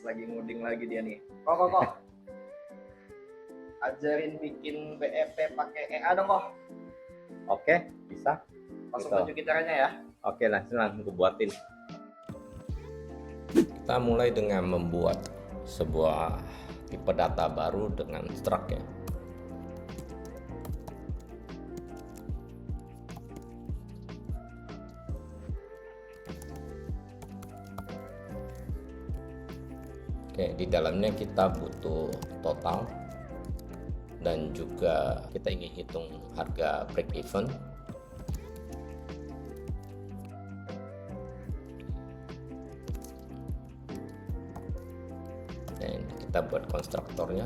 lagi ngoding lagi dia nih. Kok. Ajarin bikin BEP pakai EA dong kok. Oke, bisa. Langsung Gitu. tunjukin caranya ya. Oke, langsung gue buatin. Kita mulai dengan membuat sebuah tipe data baru dengan struct ya. Oke, di dalamnya kita butuh total dan juga kita ingin hitung harga break even. Dan kita buat konstruktornya.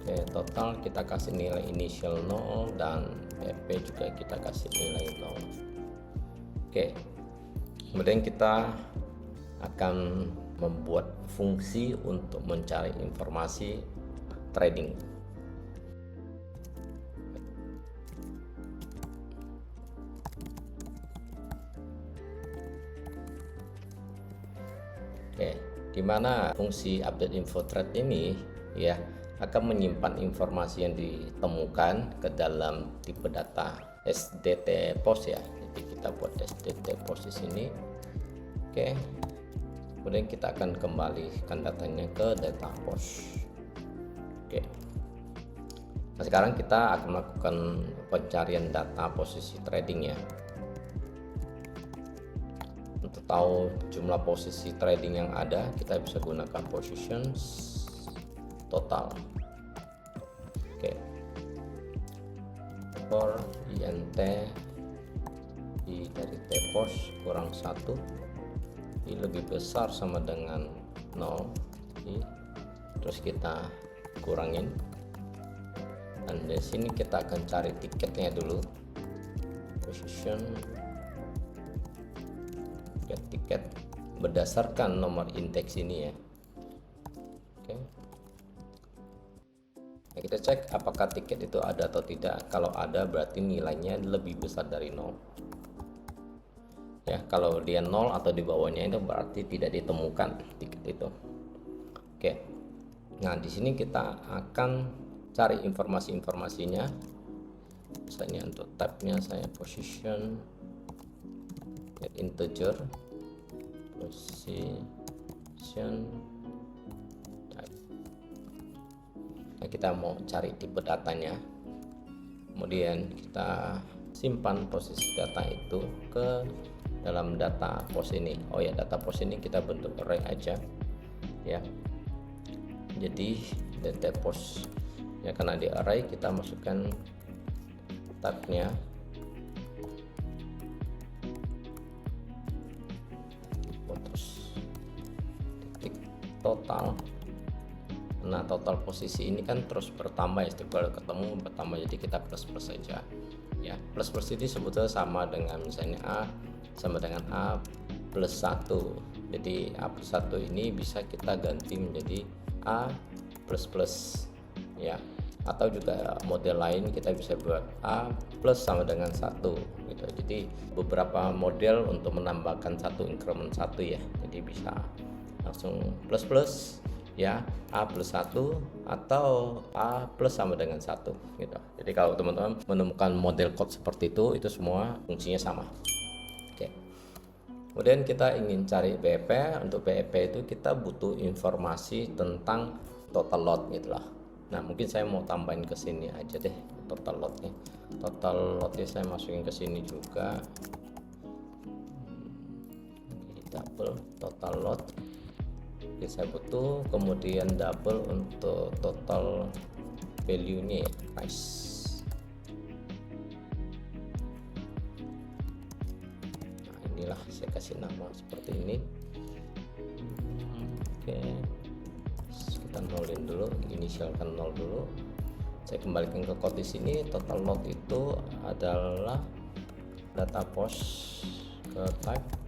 Oke, total kita kasih nilai initial 0 dan BP juga kita kasih nilai 0. Oke, kemudian kita akan membuat fungsi untuk mencari informasi trading. Oke, dimana fungsi update info trade ini ya akan menyimpan informasi yang ditemukan ke dalam tipe data SDT post ya. Jadi kita buat SDT post di sini. Oke, kemudian kita akan kembalikan datanya ke data post. Oke, nah sekarang kita akan melakukan pencarian data posisi trading ya. Untuk tahu jumlah posisi trading yang ada, kita bisa gunakan positions total. Oke, for INT I dari T-post kurang 1 I lebih besar sama dengan 0 I, terus kita kurangin, dan di sini kita akan cari tiketnya dulu. Position tiket berdasarkan nomor indeks ini ya. Oke, nah, kita cek apakah tiket itu ada atau tidak. Kalau ada berarti nilainya lebih besar dari 0 ya. Kalau dia 0 atau di bawahnya itu berarti tidak ditemukan tiket itu. Oke, nah di sini kita akan cari informasinya. Misalnya untuk tabnya saya position get integer position type. Nah, kita mau cari tipe datanya, kemudian kita simpan posisi data itu ke dalam data post ini. Oh ya, data post ini kita bentuk array aja ya. Jadi data post ya, karena di array kita masukkan tabnya total. Nah, total posisi ini kan terus bertambah ya, setiap kali ketemu bertambah, jadi kita plus saja ya. Plus ini sebetulnya sama dengan misalnya A sama dengan A plus 1. Jadi A plus 1 ini bisa kita ganti menjadi A plus ya, atau juga model lain kita bisa buat A plus sama dengan 1 gitu. Jadi beberapa model untuk menambahkan satu increment 1 ya, jadi bisa langsung plus ya, A plus 1 atau A plus sama dengan 1 gitu. Jadi kalau teman-teman menemukan model code seperti itu semua fungsinya sama. Oke, kemudian kita ingin cari BEP. Untuk BEP itu kita butuh informasi tentang total lot gitu lah. Nah, mungkin saya mau tambahin ke sini aja deh total lotnya. Total lotnya saya masukin ke sini juga. Double total lot. Jadi saya butuh, kemudian double untuk total value nya ya, price. Nah, inilah saya kasih nama seperti ini. Oke, kita nolin dulu, inisialkan 0 dulu. Saya kembalikan ke code di sini. Total lot itu adalah data post ke type.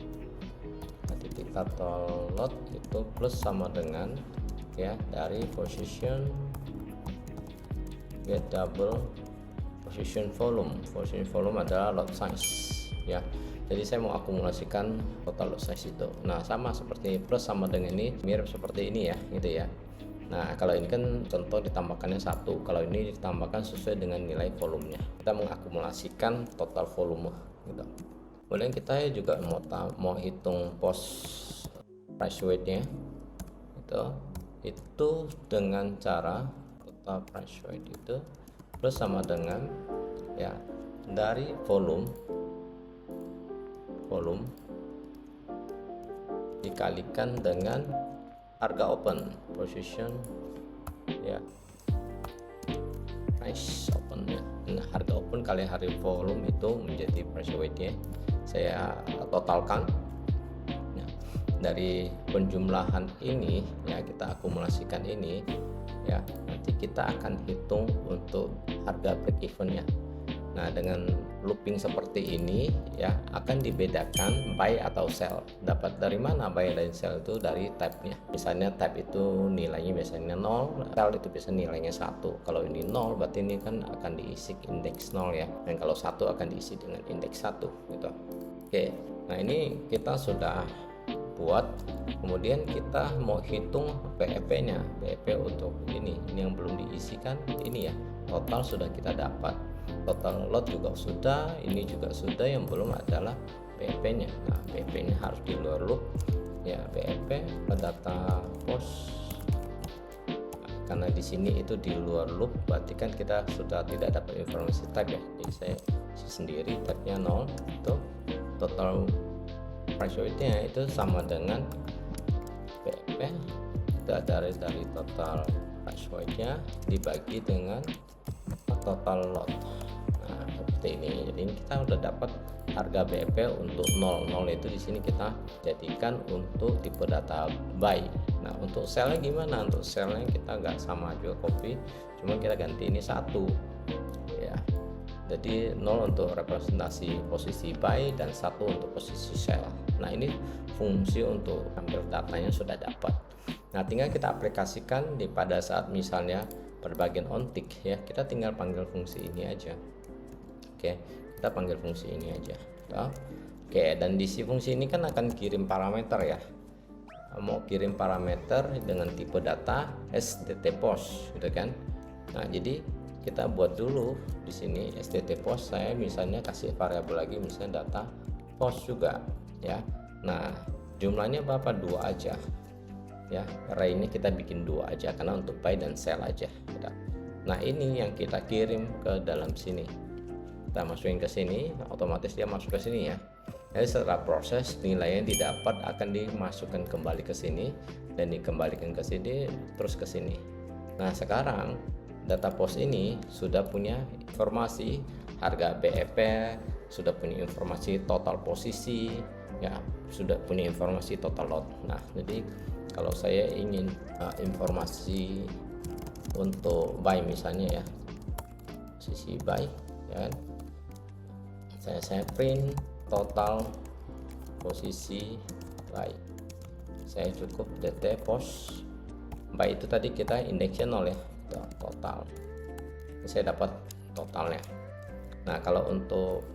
Titik total lot itu plus sama dengan ya dari position get double position volume. Position volume adalah lot size ya. Jadi saya mau akumulasikan total lot size itu. Nah, sama seperti plus sama dengan ini, mirip seperti ini ya, gitu ya. Nah, kalau ini kan contoh ditambahkannya 1, kalau ini ditambahkan sesuai dengan nilai volumenya. Kita mengakumulasikan total volume gitu. Kemudian kita juga mau hitung post price weight-nya itu dengan cara total price weight itu plus sama dengan ya dari volume dikalikan dengan harga open position ya, price open ya. Nah, harga open kali hari volume itu menjadi price weight-nya. Saya totalkan. Nah, dari penjumlahan ini ya, kita akumulasikan ini ya, nanti kita akan hitung untuk harga break even-nya. Nah, dengan looping seperti ini ya, akan dibedakan buy atau sell. Dapat dari mana buy dan sell itu? Dari type-nya. Misalnya type itu nilainya biasanya 0, sell itu biasanya nilainya 1. Kalau ini 0 berarti ini kan akan diisi indeks 0 ya. Dan kalau 1 akan diisi dengan indeks 1 gitu. Oke. Nah, ini kita sudah buat. Kemudian kita mau hitung BEP-nya. BEP untuk ini yang belum diisikan ini ya. Total sudah kita dapat. Total lot juga sudah, ini juga sudah, yang belum adalah BEP-nya. Nah, BEP-nya harus di luar loop ya, BEP ke data post. Karena di sini itu di luar loop, berarti kan kita sudah tidak dapat informasi type ya. Jadi saya isi sendiri type-nya 0, itu total price weight-nya itu sama dengan BEP itu dari total price weight-nya dibagi dengan total lot. Nah, seperti ini. Jadi kita udah dapat harga BEP untuk 0 itu di sini kita jadikan untuk tipe data buy. Nah, untuk sell-nya gimana? Untuk sell-nya kita nggak sama juga copy, cuma kita ganti ini 1 ya. Jadi 0 untuk representasi posisi buy dan 1 untuk posisi sell. Nah, ini fungsi untuk ambil datanya sudah dapat. Nah, tinggal kita aplikasikan pada saat misalnya pada bagian on tick ya, kita tinggal panggil fungsi ini aja. Oke, kita panggil fungsi ini aja. Oke, dan di si fungsi ini kan akan kirim parameter ya. Mau kirim parameter dengan tipe data STT post gitu kan. Nah, jadi kita buat dulu di sini STT post, saya misalnya kasih variabel lagi misalnya data post juga ya. Nah, jumlahnya berapa? 2 aja. Ya, array ini kita bikin 2 aja karena untuk buy dan sell aja. Nah, ini yang kita kirim ke dalam sini. Kita masukin ke sini, otomatis dia masuk ke sini ya. Jadi setelah proses nilai yang didapat akan dimasukkan kembali ke sini dan dikembalikan ke sini terus ke sini. Nah, sekarang data post ini sudah punya informasi harga BEP, sudah punya informasi total posisi ya, sudah punya informasi total lot. Nah, jadi kalau saya ingin informasi untuk buy misalnya ya, posisi buy ya kan, saya print total posisi buy. Saya cukup dt post buy itu tadi kita indeksnya 0 ya, total. Saya dapat totalnya. Nah, kalau untuk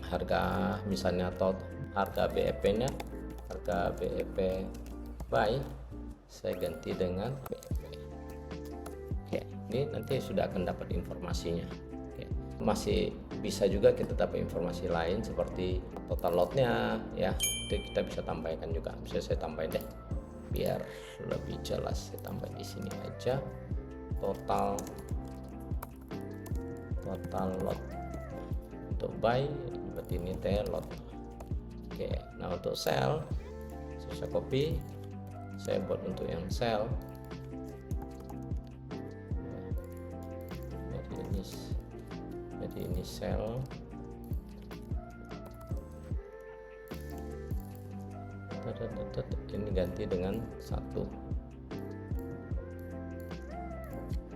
harga misalnya harga BEP-nya, harga BEP buy saya ganti dengan BEP. Oke, ini nanti sudah akan dapat informasinya. Oke. Masih bisa juga kita dapat informasi lain seperti total lotnya ya, itu kita bisa tambahkan juga. Bisa saya tambahin deh biar lebih jelas, saya tambahin di sini aja total lot untuk buy berarti ini T lot. Oke, nah untuk sell saya copy, saya buat untuk yang sell. Jadi ini sell. Ini ganti dengan 1.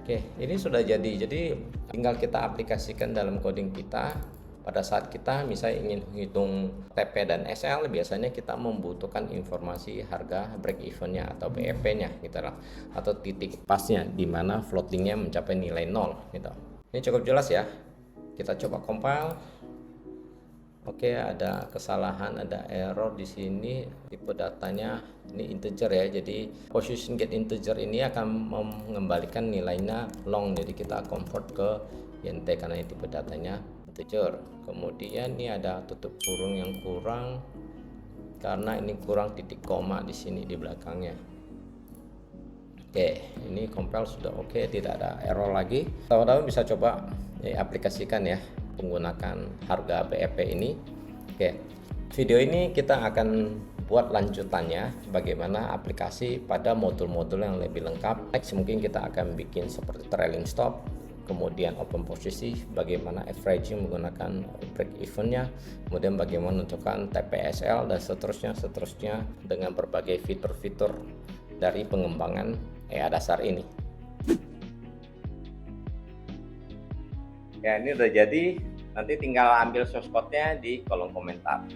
Oke, ini sudah jadi. Jadi tinggal kita aplikasikan dalam coding kita. Pada saat kita misalnya ingin hitung TP dan SL, biasanya kita membutuhkan informasi harga break even-nya atau BEP-nya gitu lah, atau titik pasnya di mana floating-nya mencapai nilai 0 gitu. Ini cukup jelas ya. Kita coba compile. Oke, ada kesalahan, ada error di sini. Tipe datanya ini integer ya. Jadi position get integer ini akan mengembalikan nilainya long. Jadi kita convert ke int karena ini tipe datanya integer. Kemudian ini ada tutup kurung yang kurang karena ini kurang titik koma di sini di belakangnya. Oke, ini compile sudah oke, tidak ada error lagi. Teman-teman bisa coba aplikasikan ya menggunakan harga BEP ini. Oke, video ini kita akan buat lanjutannya bagaimana aplikasi pada modul-modul yang lebih lengkap. Next mungkin kita akan bikin seperti trailing stop, kemudian open posisi, bagaimana averaging menggunakan break evennya, kemudian bagaimana menentukan TPSL dan seterusnya dengan berbagai fitur-fitur dari pengembangan EA dasar ini. Ya, ini udah jadi, nanti tinggal ambil source code-nya di kolom komentar.